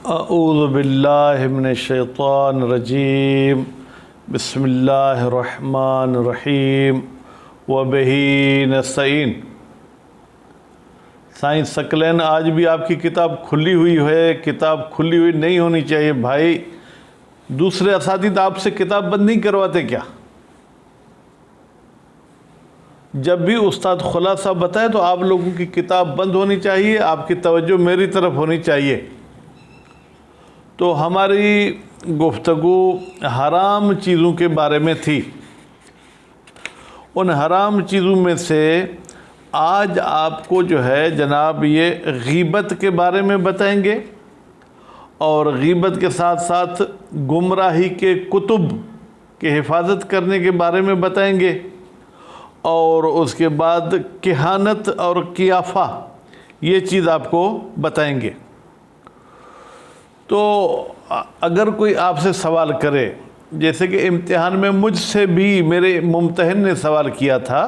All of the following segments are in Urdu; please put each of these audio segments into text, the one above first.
اعوذ باللہ من الشیطان الرجیم بسم اللہ الرحمن الرحیم وبہ نستعین۔ سائنس ثقلین، آج بھی آپ کی کتاب کھلی ہوئی ہے، کتاب کھلی ہوئی نہیں ہونی چاہیے بھائی۔ دوسرے اساتذہ آپ سے کتاب بند نہیں کرواتے کیا؟ جب بھی استاد خلاصہ بتائے تو آپ لوگوں کی کتاب بند ہونی چاہیے، آپ کی توجہ میری طرف ہونی چاہیے۔ تو ہماری گفتگو حرام چیزوں کے بارے میں تھی۔ ان حرام چیزوں میں سے آج آپ کو جو ہے جناب یہ غیبت کے بارے میں بتائیں گے، اور غیبت کے ساتھ ساتھ گمراہی کے کتب کی حفاظت کرنے کے بارے میں بتائیں گے، اور اس کے بعد کہانت اور قیافہ یہ چیز آپ کو بتائیں گے۔ تو اگر کوئی آپ سے سوال کرے، جیسے کہ امتحان میں مجھ سے بھی میرے ممتحن نے سوال کیا تھا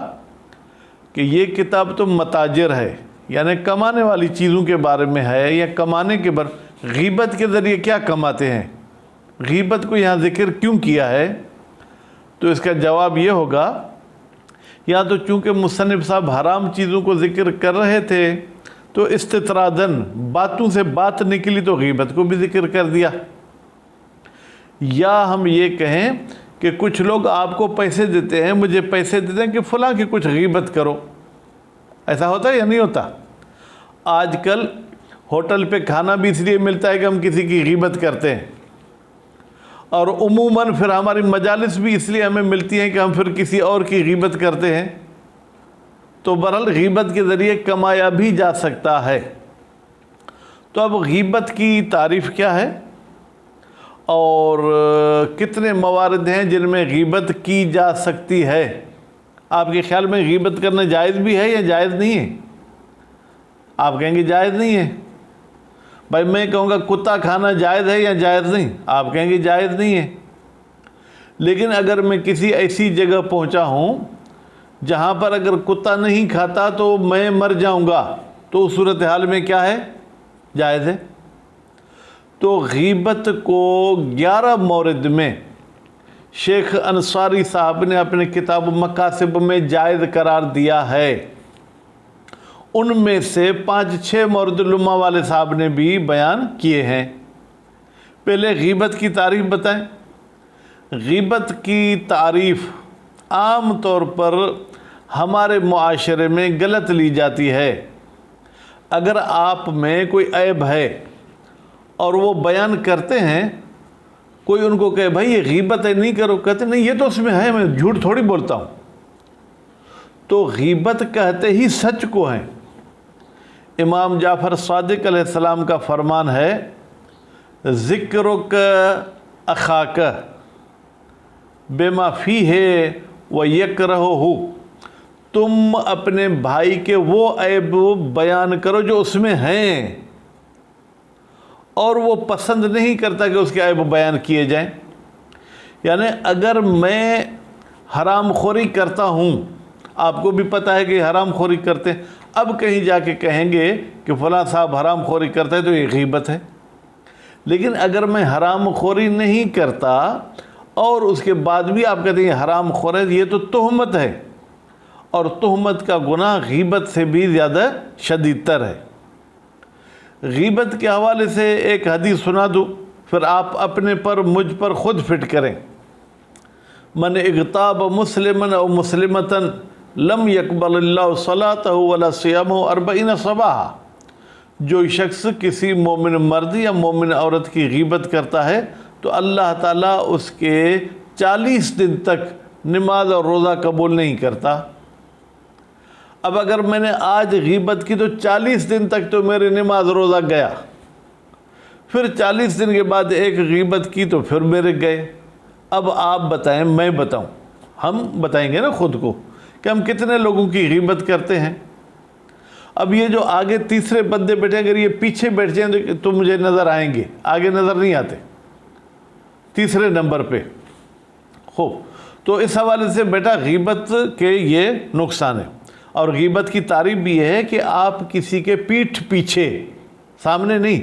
کہ یہ کتاب تو متاجر ہے، یعنی کمانے والی چیزوں کے بارے میں ہے، یا کمانے کے غیبت کے ذریعے کیا کماتے ہیں، غیبت کو یہاں ذکر کیوں کیا ہے؟ تو اس کا جواب یہ ہوگا، یا تو چونکہ مصنف صاحب حرام چیزوں کو ذکر کر رہے تھے تو استطراداً باتوں سے بات نکلی تو غیبت کو بھی ذکر کر دیا، یا ہم یہ کہیں کہ کچھ لوگ آپ کو پیسے دیتے ہیں، مجھے پیسے دیتے ہیں کہ فلاں کی کچھ غیبت کرو۔ ایسا ہوتا ہے یا نہیں ہوتا؟ آج کل ہوٹل پہ کھانا بھی اس لیے ملتا ہے کہ ہم کسی کی غیبت کرتے ہیں، اور عموماً پھر ہماری مجالس بھی اس لیے ہمیں ملتی ہیں کہ ہم پھر کسی اور کی غیبت کرتے ہیں۔ تو بہرحال غیبت کے ذریعے کمایا بھی جا سکتا ہے۔ تو اب غیبت کی تعریف کیا ہے، اور کتنے موارد ہیں جن میں غیبت کی جا سکتی ہے؟ آپ کے خیال میں غیبت کرنا جائز بھی ہے یا جائز نہیں ہے؟ آپ کہیں گے جائز نہیں ہے۔ بھائی میں کہوں گا کتا کھانا جائز ہے یا جائز نہیں؟ آپ کہیں گے جائز نہیں ہے۔ لیکن اگر میں کسی ایسی جگہ پہنچا ہوں جہاں پر اگر کتا نہیں کھاتا تو میں مر جاؤں گا، تو اس صورتحال میں کیا ہے؟ جائز ہے۔ تو غیبت کو 11 مورد میں شیخ انصاری صاحب نے اپنے کتاب مقاصد میں جائز قرار دیا ہے۔ ان میں سے 5-6 مورد علماء والے صاحب نے بھی بیان کیے ہیں۔ پہلے غیبت کی تعریف بتائیں۔ غیبت کی تعریف عام طور پر ہمارے معاشرے میں غلط لی جاتی ہے۔ اگر آپ میں کوئی عیب ہے اور وہ بیان کرتے ہیں، کوئی ان کو کہے بھائی یہ غیبت ہے نہیں کرو، کہتے نہیں یہ تو اس میں ہے، میں جھوٹ تھوڑی بولتا ہوں۔ تو غیبت کہتے ہی سچ کو ہیں۔ امام جعفر صادق علیہ السلام کا فرمان ہے، ذکرک اخاک بما فیہ ویکرہہ، تم اپنے بھائی کے وہ عیب بیان کرو جو اس میں ہیں، اور وہ پسند نہیں کرتا کہ اس کے عیب بیان کیے جائیں۔ یعنی اگر میں حرام خوری کرتا ہوں، آپ کو بھی پتہ ہے کہ حرام خوری کرتے ہیں، اب کہیں جا کے کہیں گے کہ فلاں صاحب حرام خوری کرتا ہے تو یہ غیبت ہے۔ لیکن اگر میں حرام خوری نہیں کرتا اور اس کے بعد بھی آپ کہتے ہیں یہ حرام خور ہے، یہ تو تہمت ہے، اور تہمت کا گناہ غیبت سے بھی زیادہ شدید تر ہے۔ غیبت کے حوالے سے ایک حدیث سنا دوں، پھر آپ اپنے پر مجھ پر خود فٹ کریں۔ من اغتاب مسلما او مسلمتا لم يقبل اللہ صلاتہ ولا صیامہ 40 صباحا، جو شخص کسی مومن مرد یا مومن عورت کی غیبت کرتا ہے تو اللہ تعالیٰ اس کے 40 دن تک نماز اور روزہ قبول نہیں کرتا۔ اب اگر میں نے آج غیبت کی تو 40 دن تک تو میری نماز روزہ گیا، پھر 40 دن کے بعد ایک غیبت کی تو پھر میرے گئے۔ اب آپ بتائیں، میں بتاؤں؟ ہم بتائیں گے نا خود کو کہ ہم کتنے لوگوں کی غیبت کرتے ہیں۔ اب یہ جو آگے تیسرے بندے بیٹھے، اگر یہ پیچھے بیٹھ جائیں تو مجھے نظر آئیں گے، آگے نظر نہیں آتے، تیسرے نمبر پہ۔ خوب، تو اس حوالے سے بیٹا غیبت کے یہ نقصان ہے۔ اور غیبت کی تعریف بھی یہ ہے کہ آپ کسی کے پیٹھ پیچھے، سامنے نہیں،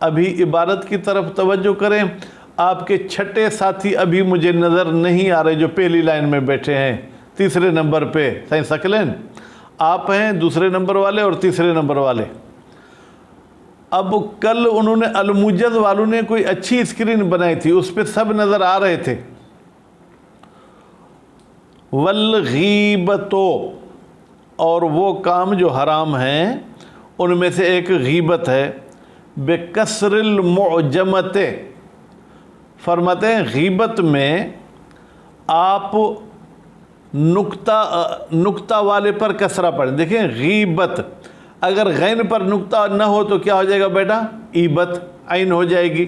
ابھی عبارت کی طرف توجہ کریں. آپ کے چھٹے ساتھی ابھی مجھے نظر نہیں آ رہے جو پہلی لائن میں بیٹھے ہیں. تیسرے نمبر پہ سائیں ثقلین آپ ہیں, دوسرے نمبر والے اور تیسرے نمبر والے. اب کل انہوں نے الموجز والوں نے کوئی اچھی اسکرین بنائی تھی, اس پہ سب نظر آ رہے تھے. والغیبتو, اور وہ کام جو حرام ہیں ان میں سے ایک غیبت ہے. بکسر المعجمت, فرماتے ہیں غیبت میں آپ نقطہ والے پر کسرہ پڑھیں. دیکھیں غیبت اگر غین پر نقطہ نہ ہو تو کیا ہو جائے گا بیٹا؟ ایبت, عین ہو جائے گی.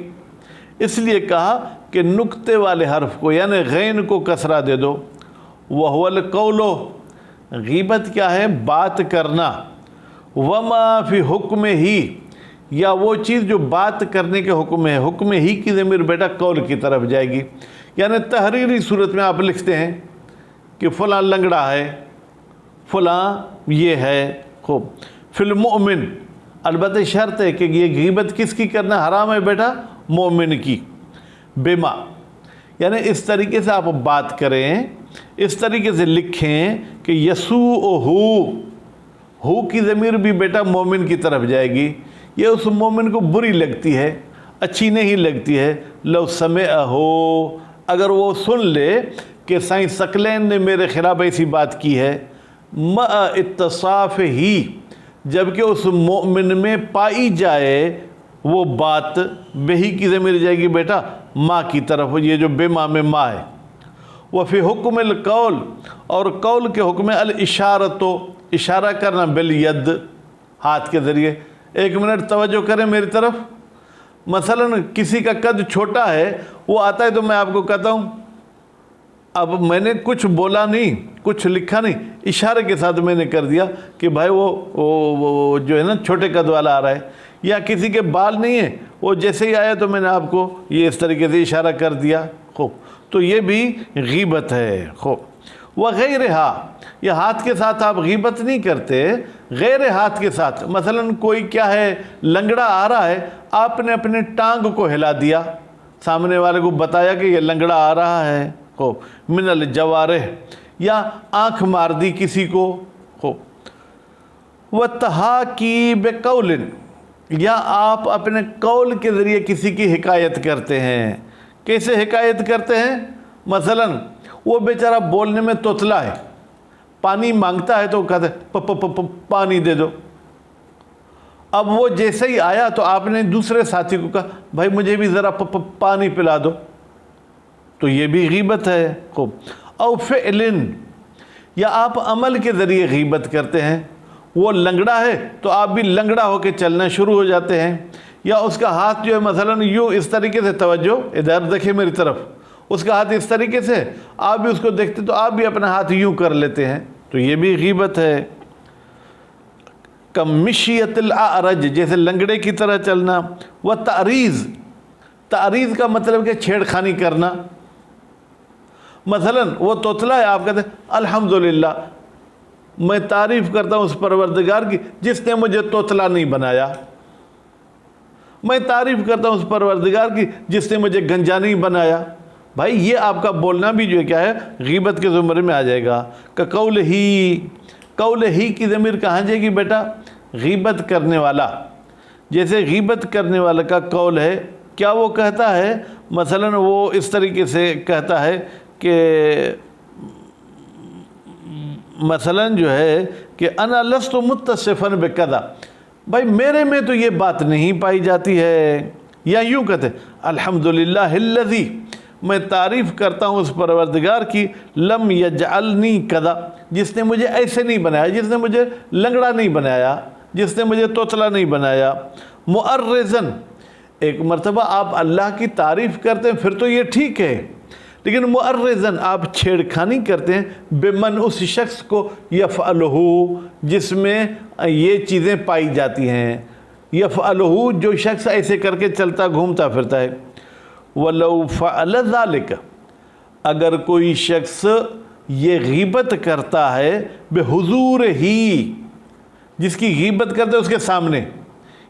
اس لیے کہا کہ نقطے والے حرف کو یعنی غین کو کسرہ دے دو. وَهُوَ الْقَوْلُ, غیبت کیا ہے؟ بات کرنا. وَمَا فِي حُکْمِهِ, یا وہ چیز جو بات کرنے کے حکم ہے. حکم ہی کی ضمیر بیٹا قول کی طرف جائے گی. یعنی تحریری صورت میں آپ لکھتے ہیں کہ فلاں لنگڑا ہے, فلاں یہ ہے. خوب. فی المؤمن, البتہ شرط ہے کہ یہ غیبت کس کی کرنا حرام ہے بیٹا؟ مومن کی. بما, یعنی اس طریقے سے آپ بات کریں, اس طریقے سے لکھیں کہ یسوءہ, ہو کی ضمیر بھی بیٹا مومن کی طرف جائے گی. یہ اس مومن کو بری لگتی ہے, اچھی نہیں لگتی ہے. لو سمعہ, اگر وہ سن لے کہ سائیں ثقلین نے میرے خلاف ایسی بات کی ہے. مع اتصاف ہی, جبکہ اس مومن میں پائی جائے وہ بات. بہی کی ضمیر جائے گی بیٹا ماں کی طرف, یہ جو بے ماں میں ماں ہے. وفی حکم القول, اور قول کے حکم الاشارۃ, اشارہ کرنا بالید, ہاتھ کے ذریعے. ایک منٹ توجہ کریں میری طرف. مثلا کسی کا قد چھوٹا ہے, وہ آتا ہے تو میں آپ کو کہتا ہوں, اب میں نے کچھ بولا نہیں, کچھ لکھا نہیں, اشارے کے ساتھ میں نے کر دیا کہ بھائی وہ جو ہے نا چھوٹے قد والا آ رہا ہے. یا کسی کے بال نہیں ہیں, وہ جیسے ہی آیا تو میں نے آپ کو یہ اس طریقے سے اشارہ کر دیا. خوب, تو یہ بھی غیبت ہے. خوب. وغیرہا, یہ ہاتھ کے ساتھ آپ غیبت نہیں کرتے, غیر ہاتھ کے ساتھ. مثلا کوئی کیا ہے, لنگڑا آ رہا ہے, آپ نے اپنے ٹانگ کو ہلا دیا, سامنے والے کو بتایا کہ یہ لنگڑا آ رہا ہے. خوب. من الجوارح, یا آنکھ مار دی کسی کو. خوب. وتحاکی بقول, یا آپ اپنے قول کے ذریعے کسی کی حکایت کرتے ہیں. کیسے حکایت کرتے ہیں؟ مثلا وہ بیچارہ بولنے میں توتلا ہے, پانی مانگتا ہے تو کہتے ہیں پانی دے دو. اب وہ جیسے ہی آیا تو آپ نے دوسرے ساتھی کو کہا بھائی مجھے بھی ذرا پانی پلا دو, تو یہ بھی غیبت ہے. خوب. او فعل, یا آپ عمل کے ذریعے غیبت کرتے ہیں. وہ لنگڑا ہے تو آپ بھی لنگڑا ہو کے چلنا شروع ہو جاتے ہیں. یا اس کا ہاتھ جو ہے مثلا یوں اس طریقے سے, توجہ ادھر دیکھیں میری طرف, اس کا ہاتھ اس طریقے سے, آپ بھی اس کو دیکھتے تو آپ بھی اپنا ہاتھ یوں کر لیتے ہیں, تو یہ بھی غیبت ہے. کمشیت الاعرج, جیسے لنگڑے کی طرح چلنا. و تعریض, تعریض کا مطلب کہ چھیڑ خانی کرنا. مثلا وہ توتلا ہے, آپ کہتے ہیں الحمدللہ, میں تعریف کرتا ہوں اس پروردگار کی جس نے مجھے توتلا نہیں بنایا. میں تعریف کرتا ہوں اس پروردگار کی جس نے مجھے گنجا نہیں بنایا. بھائی یہ آپ کا بولنا بھی جو ہے کیا ہے, غیبت کے زمرے میں آ جائے گا. کہ قول ہی, قول ہی کی ضمیر کہاں جائے گی بیٹا؟ غیبت کرنے والا. جیسے غیبت کرنے والا کا قول ہے, کیا وہ کہتا ہے؟ مثلا وہ اس طریقے سے کہتا ہے کہ مثلا جو ہے کہ انا لست متصفا بکذا, بھائی میرے میں تو یہ بات نہیں پائی جاتی ہے. یا یوں کہتے الحمدللہ الذی, میں تعریف کرتا ہوں اس پروردگار کی, لم یجعلنی کذا, جس نے مجھے ایسے نہیں بنایا, جس نے مجھے لنگڑا نہیں بنایا, جس نے مجھے توتلا نہیں بنایا. معرضن, ایک مرتبہ آپ اللہ کی تعریف کرتے ہیں پھر تو یہ ٹھیک ہے, لیکن معرضن آپ چھیڑ خانی کرتے ہیں بمن, اس شخص کو یفعلہ, جس میں یہ چیزیں پائی جاتی ہیں. یفعلہ, جو شخص ایسے کر کے چلتا گھومتا پھرتا ہے. وَلَوْ فَعَلَ ذَلِكَ, اگر کوئی شخص یہ غیبت کرتا ہے بحضور ہی, جس کی غیبت کرتے اس کے سامنے,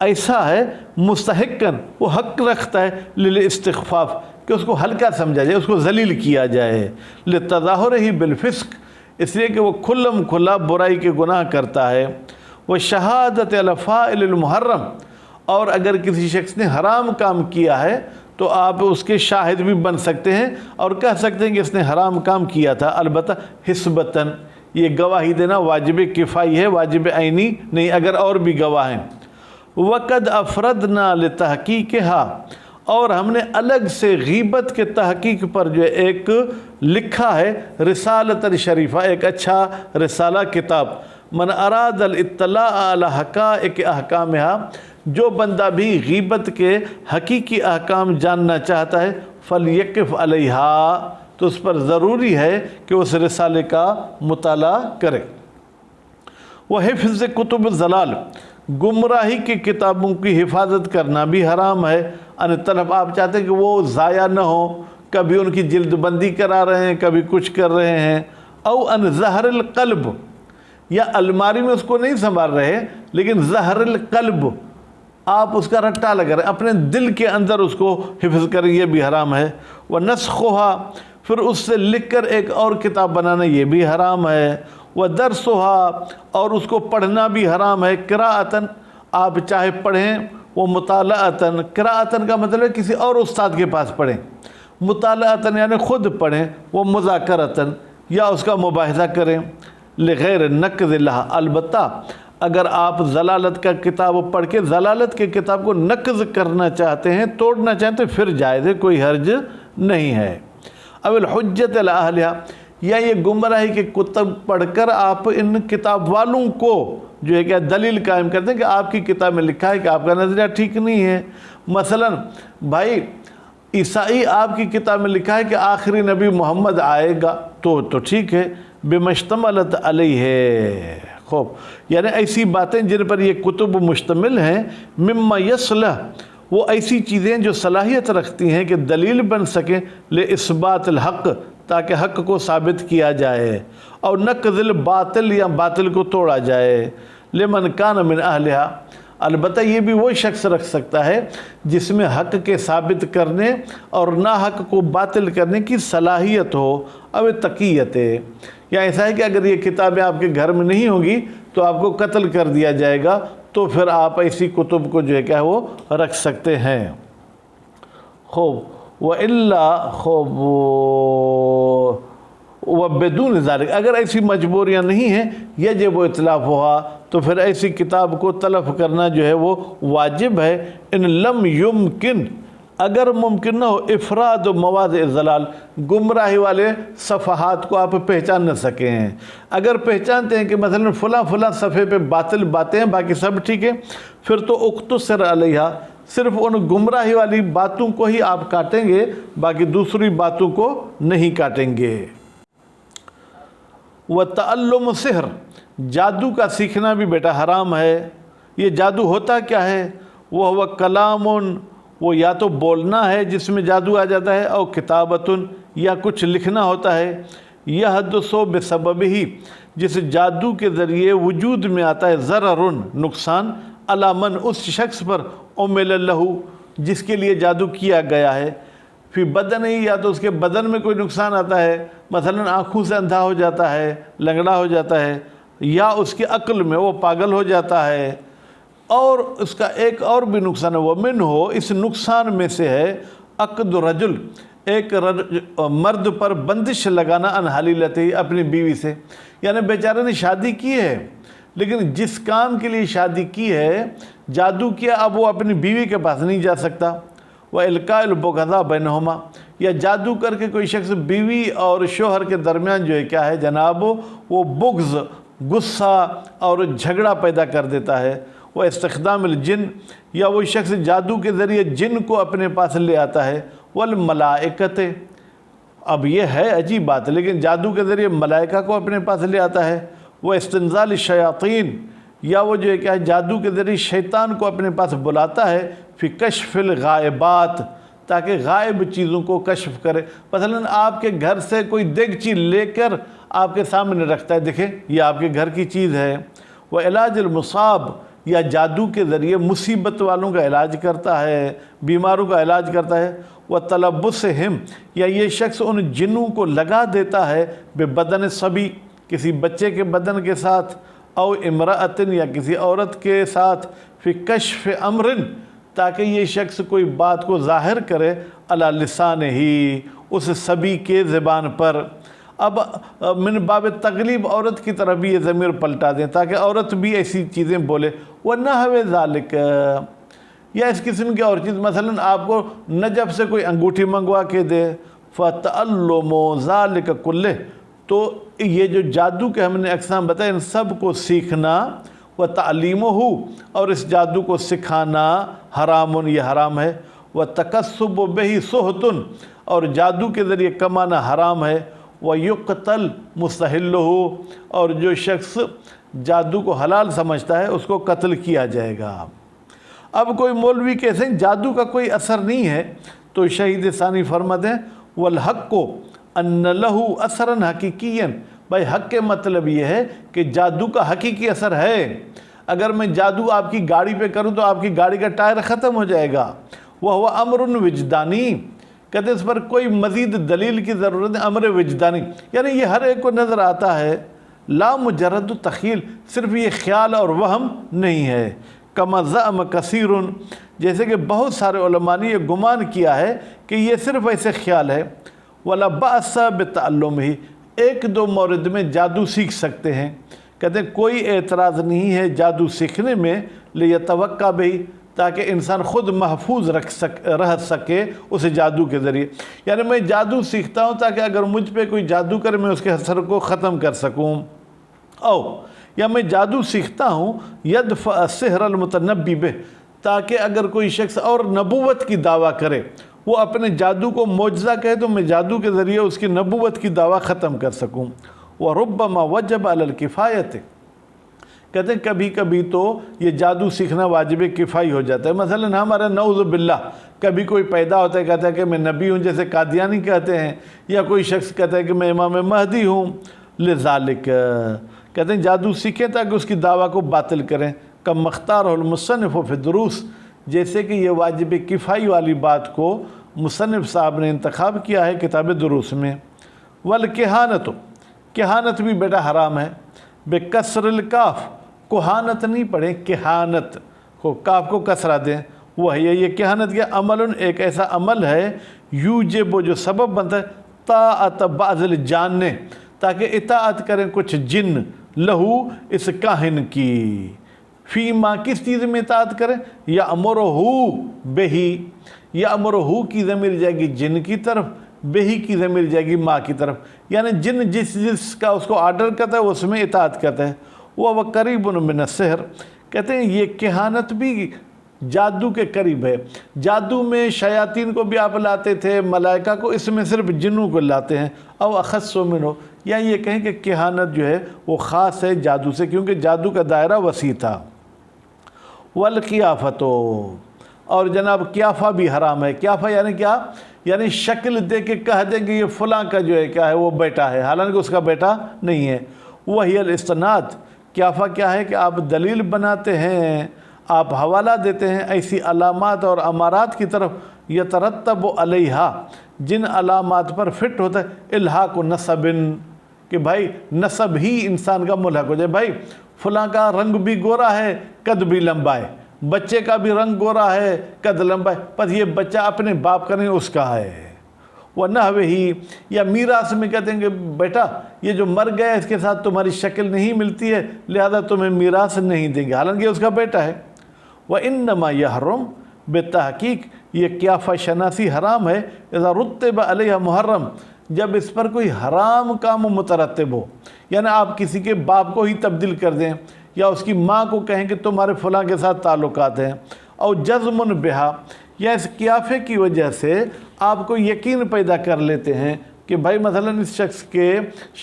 ایسا ہے مستحقن، وہ حق رکھتا ہے للاستخفاف کہ اس کو ہلکا سمجھا جائے، اس کو ذلیل کیا جائے، لتظاہرہ بالفسق، اس لیے کہ وہ کھلم کھلا برائی کے گناہ کرتا ہے، وہ شہادت علی فاعل المحرم، اور اگر کسی شخص نے حرام کام کیا ہے تو آپ اس کے شاہد بھی بن سکتے ہیں اور کہہ سکتے ہیں کہ اس نے حرام کام کیا تھا، البتہ حسبتاً، یہ گواہی دینا واجب کفائی ہے، واجب عینی نہیں، اگر اور بھی گواہ ہیں۔ وَقَدْ أَفْرَدْنَا لِتَحْقِيقِهَا، اور ہم نے الگ سے غیبت کے تحقیق پر جو ایک لکھا ہے رسالۃ شریفہ، ایک اچھا رسالہ کتاب، من اراد الاطلاع علی حقائق احکامها، جو بندہ بھی غیبت کے حقیقی احکام جاننا چاہتا ہے، فلیقف علیہا، تو اس پر ضروری ہے کہ اس رسالے کا مطالعہ کرے۔ وہ حفظ کتب الضلال، گمراہی کی کتابوں کی حفاظت کرنا بھی حرام ہے، ان طلب، آپ چاہتے ہیں کہ وہ ضائع نہ ہو، کبھی ان کی جلد بندی کرا رہے ہیں، کبھی کچھ کر رہے ہیں، او ان ظہر القلب، یا الماری میں اس کو نہیں سنبھال رہے لیکن ظہر القلب، آپ اس کا رٹا لگا رہے ہیں، اپنے دل کے اندر اس کو حفظ کریں، یہ بھی حرام ہے۔ وَنَسْخُهَا، پھر اس سے لکھ کر ایک اور کتاب بنانا، یہ بھی حرام ہے۔ وَدَرْسُهَا، اور اس کو پڑھنا بھی حرام ہے۔ قراءتاً، آپ چاہے پڑھیں، وہ مطالعتاً، قراءتاً کا مطلب ہے کسی اور استاد کے پاس پڑھیں، مطالعتاً یعنی خود پڑھیں، وہ مذاکرتاً، یا اس کا مباحثہ کریں، لغیر نقض لہا، البتہ اگر آپ ضلالت کا کتاب پڑھ کے ضلالت کے کتاب کو نقض کرنا چاہتے ہیں، توڑنا چاہتے ہیں، پھر جائز ہے، کوئی حرج نہیں ہے۔ اب الحجت علی اہلہا، یا یہ گمراہی کے کتب پڑھ کر آپ ان کتاب والوں کو جو ہے کہ دلیل قائم کرتے ہیں کہ آپ کی کتاب میں لکھا ہے کہ آپ کا نظریہ ٹھیک نہیں ہے۔ مثلا بھائی عیسائی آپ کی کتاب میں لکھا ہے کہ آخری نبی محمد آئے گا، تو ٹھیک ہے، بمشتملت علیہ، خوب، یعنی ایسی باتیں جن پر یہ کتب مشتمل ہیں، مما یصلح، وہ ایسی چیزیں جو صلاحیت رکھتی ہیں کہ دلیل بن سکیں لاثبات الحق، تاکہ حق کو ثابت کیا جائے، اور نقض الباطل، یا باطل کو توڑا جائے، لمن کان من اہلہا، البتہ یہ بھی وہ شخص رکھ سکتا ہے جس میں حق کے ثابت کرنے اور ناحق کو باطل کرنے کی صلاحیت ہو، او تقیت، یا ایسا ہے کہ اگر یہ کتابیں آپ کے گھر میں نہیں ہوگی تو آپ کو قتل کر دیا جائے گا، تو پھر آپ ایسی کتب کو جو ہے کہ وہ رکھ سکتے ہیں۔ خوب، وَإِلَّا، خوب، وَبِدُونِ ذَلِكَ، اگر ایسی مجبوریاں نہیں ہیں، یجب اطلاف ہوا، تو پھر ایسی کتاب کو تلف کرنا جو ہے وہ واجب ہے۔ ان لم یمکن، اگر ممکن نہ ہو، افراد و مواضع الضلال، گمراہی والے صفحات کو آپ پہچان نہ سکیں ہیں، اگر پہچانتے ہیں کہ مثلا فلاں فلاں صفحے پہ باطل باتیں ہیں، باقی سب ٹھیک ہے، پھر تو اقتصر علیہا، صرف ان گمراہی والی باتوں کو ہی آپ کاٹیں گے، باقی دوسری باتوں کو نہیں کاٹیں گے۔ وَتَعَلُّمُ سحر، جادو کا سیکھنا بھی بیٹا حرام ہے۔ یہ جادو ہوتا کیا ہے؟ وہ کلام، وہ یا تو بولنا ہے جس میں جادو آ جاتا ہے، او کتابتن، یا کچھ لکھنا ہوتا ہے، یحدث بسببہ، جس جادو کے ذریعے وجود میں آتا ہے ضرر، نقصان، علی من، اس شخص پر، عمل لہ، جس کے لیے جادو کیا گیا ہے، فی بدن ہی، یا تو اس کے بدن میں کوئی نقصان آتا ہے، مثلا آنکھوں سے اندھا ہو جاتا ہے، لنگڑا ہو جاتا ہے، یا اس کی عقل میں وہ پاگل ہو جاتا ہے، اور اس کا ایک اور بھی نقصان ہے، وہ من ہو، اس نقصان میں سے ہے عقد رجل، ایک مرد پر بندش لگانا، انحلیلتی، اپنی بیوی سے، یعنی بیچارے نے شادی کی ہے لیکن جس کام کے لیے شادی کی ہے جادو کیا، اب وہ اپنی بیوی کے پاس نہیں جا سکتا۔ وَإِلْقَاءِ الْبُغْضَاءِ بَيْنَهُمَا، یا جادو کر کے کوئی شخص بیوی اور شوہر کے درمیان جو ہے کیا ہے جناب، وہ بغض، غصہ اور جھگڑا پیدا کر دیتا ہے۔ وہ استخدام الجن، یا وہ شخص جادو کے ذریعے جن کو اپنے پاس لے آتا ہے، والملائکت، اب یہ ہے عجیب بات، لیکن جادو کے ذریعے ملائکہ کو اپنے پاس لے آتا ہے۔ وہ استنزال الشیاطین، یا وہ جو ہے کیا ہے جادو کے ذریعے شیطان کو اپنے پاس بلاتا ہے، فی کشف الغائبات، تاکہ غائب چیزوں کو کشف کرے۔ مثلا آپ کے گھر سے کوئی دیگچی لے کر آپ کے سامنے رکھتا ہے، دیکھیں یہ آپ کے گھر کی چیز ہے۔ وہ علاج المصاب، یا جادو کے ذریعے مصیبت والوں کا علاج کرتا ہے، بیماروں کا علاج کرتا ہے، وَتَلَبُّسِهِمْ یا یہ شخص ان جنوں کو لگا دیتا ہے بِبَدَنِ صبی کسی بچے کے بدن کے ساتھ، او امرأۃ یا کسی عورت کے ساتھ، فی کشف امر تاکہ یہ شخص کوئی بات کو ظاہر کرے علی لسان ہی اس صبی کے زبان پر۔ اب من باب تغلیب عورت کی طرف بھی یہ ضمیر پلٹا دیں تاکہ عورت بھی ایسی چیزیں بولے، وَنَحْوِ ذَلِكَ یا اس قسم کی اور چیز، مثلا آپ کو نجف سے کوئی انگوٹھی منگوا کے دے، فَتَعَلُّمُ ذَلِكَ كُلِّهِ تو یہ جو جادو کے ہم نے اقسام بتائے ان سب کو سیکھنا، وَتَعْلِيمُهُ اور اس جادو کو سکھانا حرام، یہ حرام ہے، وَتَكَسُّبُ بِهِ سُحْتٌ اور جادو کے ذریعے کمانا حرام ہے، وَيُقْتَلْ مُسْتَحِلُّهُ اور جو شخص جادو کو حلال سمجھتا ہے اس کو قتل کیا جائے گا۔ اب کوئی مولوی کہتے ہیں جادو کا کوئی اثر نہیں ہے، تو شہید ثانی فرماتے ہیں وَالْحَقُّ أَنَّ لَهُ أَثَرًا حَقِيقِيًا بھائی حق کے مطلب یہ ہے کہ جادو کا حقیقی اثر ہے۔ اگر میں جادو آپ کی گاڑی پہ کروں تو آپ کی گاڑی کا ٹائر ختم ہو جائے گا، وَهُوَ أَمْرٌ وِجْدَانِي کہتے ہیں اس پر کوئی مزید دلیل کی ضرورت ہے، امر وجدانی یعنی یہ ہر ایک کو نظر آتا ہے، لا مجرد تخیل صرف یہ خیال اور وہم نہیں ہے، کما زعم کثیر جیسے کہ بہت سارے علماء نے یہ گمان کیا ہے کہ یہ صرف ایسے خیال ہے، ولا بأس بتعلمہ ایک دو مورد میں جادو سیکھ سکتے ہیں، کہتے ہیں کوئی اعتراض نہیں ہے جادو سیکھنے میں، لیتوقع بہی تاکہ انسان خود محفوظ رہ سکے اس جادو کے ذریعے، یعنی میں جادو سیکھتا ہوں تاکہ اگر مجھ پہ کوئی جادو کرے میں اس کے اثر کو ختم کر سکوں، او یا میں جادو سیکھتا ہوں یدفع السحر المتنبی بہ تاکہ اگر کوئی شخص اور نبوت کی دعویٰ کرے وہ اپنے جادو کو معجزہ کہے تو میں جادو کے ذریعے اس کی نبوت کی دعویٰ ختم کر سکوں، وربما وجب علی الکفایت کہتے ہیں کبھی کبھی تو یہ جادو سیکھنا واجب کفائی ہو جاتا ہے، مثلا ہمارا نعوذ باللہ کبھی کوئی پیدا ہوتا ہے کہتا ہے کہ میں نبی ہوں جیسے قادیانی کہتے ہیں، یا کوئی شخص کہتا ہے کہ میں امام مہدی ہوں، لذالک کہتے ہیں جادو سیکھیں تاکہ اس کی دعویٰ کو باطل کریں، کم مختار المصنف فی الدروس جیسے کہ یہ واجب کفائی والی بات کو مصنف صاحب نے انتخاب کیا ہے کتاب دروس میں، والکہانت کہانت بھی بیٹا حرام ہے، بکسر الکاف کہانت نہیں پڑھیں کہانت کو کاف کو کسرہ دیں، وہ ہے یہ کہانت کیا عمل ایک ایسا عمل ہے یوجب جو سبب بنتا ہے طاعت بعض الجان تاکہ اطاعت کریں کچھ جن لہو اس کاہن کی، فی ما کس چیز میں اطاعت کریں، یامرہ بہی یامرہ کی ضمیر جائے گی جن کی طرف، بہی کی ضمیر جائے گی ماں کی طرف، یعنی جن جس کا اس کو آرڈر کرتا ہے وہ اس میں اطاعت کرتا ہے، وہ قریب من السحر کہتے ہیں یہ کہانت بھی جادو کے قریب ہے، جادو میں شیاطین کو بھی آپ لاتے تھے ملائکہ کو، اس میں صرف جنوں کو لاتے ہیں، او اخص منہ یا یہ کہیں کہ کہانت جو ہے وہ خاص ہے جادو سے کیونکہ جادو کا دائرہ وسیع تھا، والقیافت اور جناب قیافہ بھی حرام ہے، قیافہ یعنی کیا، یعنی شکل دے کے کہہ دیں کہ یہ فلاں کا جو ہے کیا ہے وہ بیٹا ہے حالانکہ اس کا بیٹا نہیں ہے، وہی الاستناد قیافہ کیا ہے کہ آپ دلیل بناتے ہیں، آپ حوالہ دیتے ہیں ایسی علامات اور امارات کی طرف یترتب علیہا جن علامات پر فٹ ہوتا ہے الحاق نسب کہ بھائی نسب ہی انسان کا ملحق ہو جائے، بھائی فلاں کا رنگ بھی گورا ہے قد بھی لمبا ہے، بچے کا بھی رنگ گورا ہے قد لمبا ہے، پر یہ بچہ اپنے باپ کا نہیں اس کا ہے، وَنَحْوِهِ یا میراث میں کہتے ہیں کہ بیٹا یہ جو مر گیا اس کے ساتھ تمہاری شکل نہیں ملتی ہے لہذا تمہیں میراث نہیں دیں گے حالانکہ اس کا بیٹا ہے، وَإِنَّمَا يَحْرُمْ بتحقیق یہ قیافہ شناسی حرام ہے اذا رتب علیہ محرم جب اس پر کوئی حرام کام مترتب ہو، یعنی آپ کسی کے باپ کو ہی تبدیل کر دیں یا اس کی ماں کو کہیں کہ تمہارے فلاں کے ساتھ تعلقات ہیں، اور جزم بہا یا اس قیافے کی وجہ سے آپ کو یقین پیدا کر لیتے ہیں کہ بھائی مثلا اس شخص کے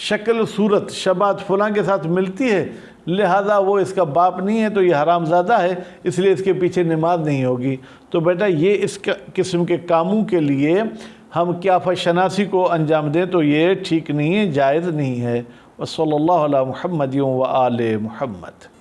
شکل صورت شباہت فلاں کے ساتھ ملتی ہے لہذا وہ اس کا باپ نہیں ہے تو یہ حرام زادہ ہے اس لیے اس کے پیچھے نماز نہیں ہوگی، تو بیٹا یہ اس قسم کے کاموں کے لیے ہم قیافہ شناسی کو انجام دیں تو یہ ٹھیک نہیں ہے، جائز نہیں ہے۔ وصلی اللہ علی محمد و آل محمد۔